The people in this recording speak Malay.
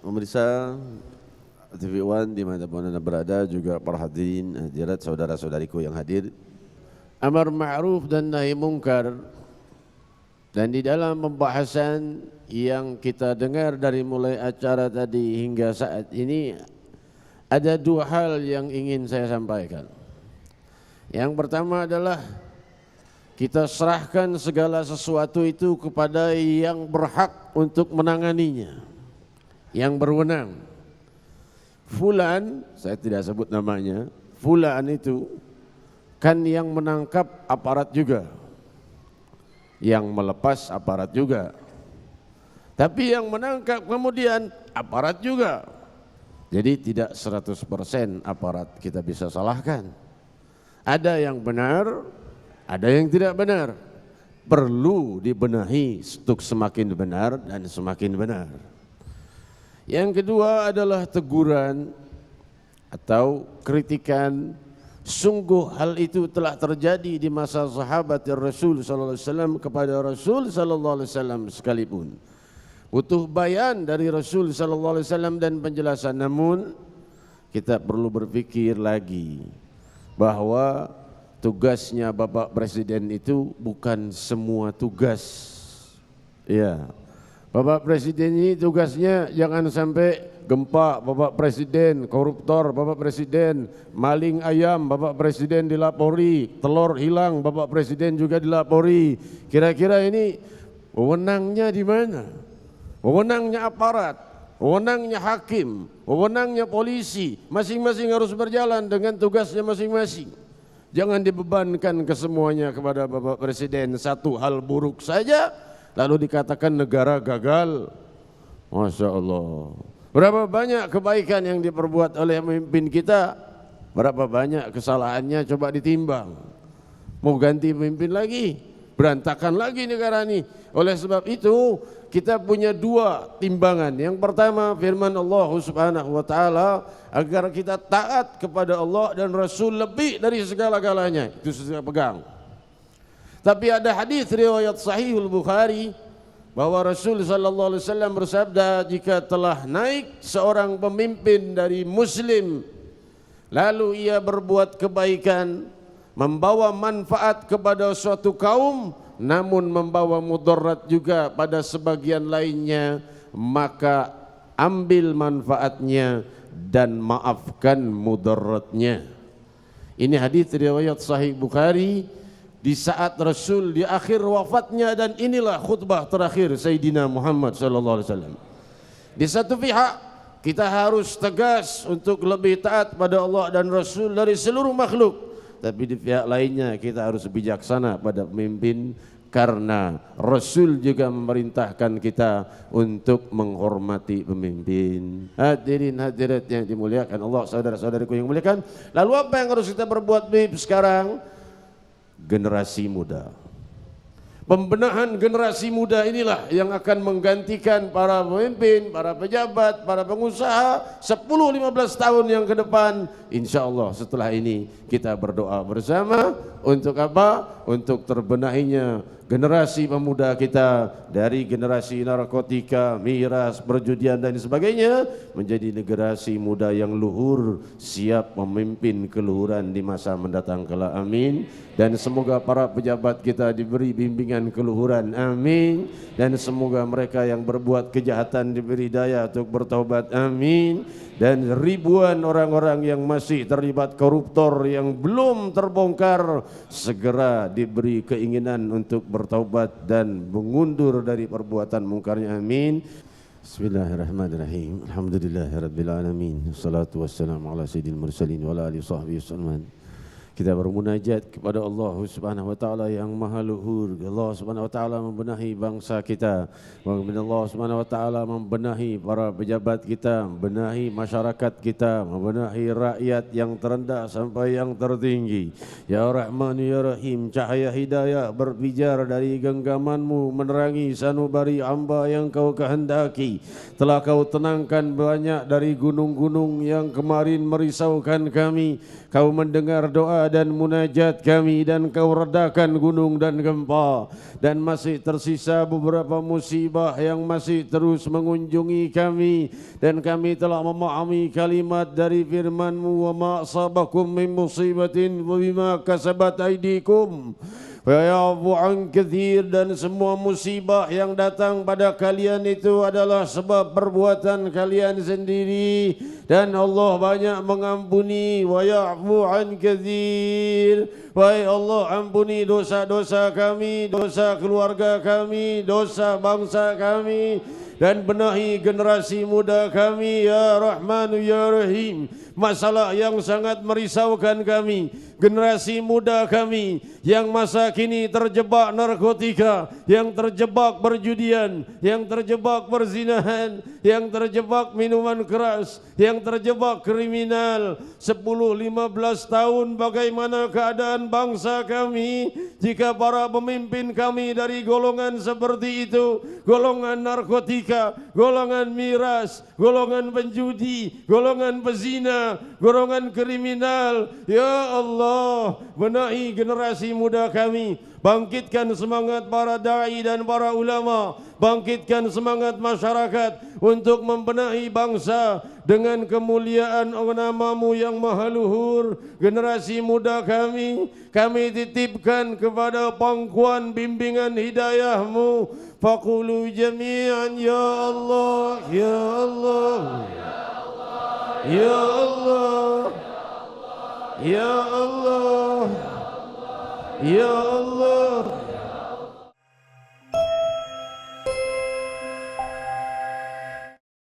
Pemirsa TV One dimanapun Anda berada, juga para hadirin hadirat saudara-saudariku yang hadir. Amar ma'ruf dan nahi mungkar, dan di dalam pembahasan yang kita dengar dari mulai acara tadi hingga saat ini, ada dua hal yang ingin saya sampaikan. Yang pertama adalah kita serahkan segala sesuatu itu kepada yang berhak untuk menanganinya, yang berwenang. Fulan, saya tidak sebut namanya, Fulan itu kan yang menangkap aparat juga, yang melepas aparat juga, tapi yang menangkap kemudian aparat juga. Jadi tidak 100% aparat kita bisa salahkan. Ada yang benar, ada yang tidak benar. Perlu dibenahi untuk semakin benar dan semakin benar. Yang kedua adalah teguran atau kritikan. Sungguh hal itu telah terjadi di masa sahabat Rasul sallallahu alaihi wasallam kepada Rasul sallallahu alaihi wasallam sekalipun. Butuh bayan dari Rasul sallallahu alaihi wasallam dan penjelasan, namun kita perlu berpikir lagi bahwa tugasnya Bapak Presiden itu bukan semua tugas. Ya. Bapak Presiden ini tugasnya jangan sampai gempa Bapak Presiden, koruptor Bapak Presiden, maling ayam Bapak Presiden dilapori, telur hilang Bapak Presiden juga dilapori. Kira-kira ini wewenangnya di mana? Wewenangnya aparat, wewenangnya hakim, wewenangnya polisi. Masing-masing harus berjalan dengan tugasnya masing-masing. Jangan dibebankan kesemuanya kepada Bapak Presiden. Satu hal buruk saja lalu dikatakan negara gagal. Masya Allah. Berapa banyak kebaikan yang diperbuat oleh pemimpin kita, berapa banyak kesalahannya, coba ditimbang. Mau ganti pemimpin lagi, berantakan lagi negara ini. Oleh sebab itu kita punya dua timbangan. Yang pertama firman Allah Subhanahu wa taala, agar kita taat kepada Allah dan Rasul lebih dari segala-galanya. Itu saya pegang. Tapi ada hadis riwayat Sahihul Bukhari bahwa Rasul sallallahu alaihi wasallam bersabda, jika telah naik seorang pemimpin dari muslim lalu ia berbuat kebaikan, membawa manfaat kepada suatu kaum, namun membawa mudarat juga pada sebagian lainnya, maka ambil manfaatnya dan maafkan mudaratnya. Ini hadis riwayat Sahih Bukhari di saat Rasul di akhir wafatnya, dan inilah khutbah terakhir Sayyidina Muhammad sallallahu alaihi wasallam. Di satu pihak kita harus tegas untuk lebih taat pada Allah dan Rasul dari seluruh makhluk, tapi di pihak lainnya kita harus bijaksana pada pemimpin, karena Rasul juga memerintahkan kita untuk menghormati pemimpin. Hadirin hadirat yang dimuliakan Allah, saudara-saudariku yang muliakan. Lalu apa yang harus kita perbuat sekarang? Generasi muda. Pembenahan generasi muda inilah yang akan menggantikan para pemimpin, para pejabat, para pengusaha 10-15 tahun yang ke depan. Insya Allah setelah ini kita berdoa bersama untuk apa? Untuk terbenahinya generasi pemuda kita dari generasi narkotika, miras, perjudian dan sebagainya, menjadi generasi muda yang luhur, siap memimpin keluhuran di masa mendatang kelak. Amin. Dan semoga para pejabat kita diberi bimbingan keluhuran. Amin. Dan semoga mereka yang berbuat kejahatan diberi daya untuk bertaubat. Amin. Dan ribuan orang-orang yang masih terlibat koruptor yang belum terbongkar, segera diberi keinginan untuk bertaubat dan mengundur dari perbuatan mungkarnya. Amin. Bismillahirrahmanirrahim. Alhamdulillahirabbil alamin. Wassalatu wassalamu ala sayyidil mursalin wa ala alihi washabbihi wasallam. Kita bermunajat kepada Allah Subhanahu wa taala yang maha luhur. Allah Subhanahu wa taala membenahi bangsa kita. Allah Subhanahu wa taala membenahi para pejabat kita, membenahi masyarakat kita, membenahi rakyat yang terendah sampai yang tertinggi. Ya Rahman ya Rahim, cahaya hidayah berpijar dari genggaman-Mu menerangi sanubari hamba yang Kau kehendaki. Telah Kau tenangkan banyak dari gunung-gunung yang kemarin merisaukan kami. Kau mendengar doa doa dan munajat kami, dan Kau redakan gunung dan gempa. Dan masih tersisa beberapa musibah yang masih terus mengunjungi kami, dan kami telah memahami kalimat dari firman-Mu, wa ma asabakum min musibatin wa bima kasabat aydikum wa ya'fu an katsir, dan semua musibah yang datang pada kalian itu adalah sebab perbuatan kalian sendiri, dan Allah banyak mengampuni. Wa ya'fu an katsir, wahai Allah, ampuni dosa-dosa kami, dosa keluarga kami, dosa bangsa kami, dan benahi generasi muda kami ya Rahmanu ya Rahim. Masalah yang sangat merisaukan kami, generasi muda kami yang masa kini terjebak narkotika, yang terjebak perjudian, yang terjebak perzinahan, yang terjebak minuman keras, yang terjebak kriminal. 10-15 tahun bagaimana keadaan bangsa kami jika para pemimpin kami dari golongan seperti itu, golongan narkotika, golongan miras, golongan penjudi, golongan pezina, golongan kriminal. Ya Allah, benahi generasi muda kami, bangkitkan semangat para da'i dan para ulama, bangkitkan semangat masyarakat untuk membenahi bangsa dengan kemuliaan nama-Mu yang maha luhur. Generasi muda kami titipkan kepada pangkuan bimbingan hidayah-Mu. Faqulu jami'an ya Allah, ya Allah, ya Allah, ya Allah, ya Allah.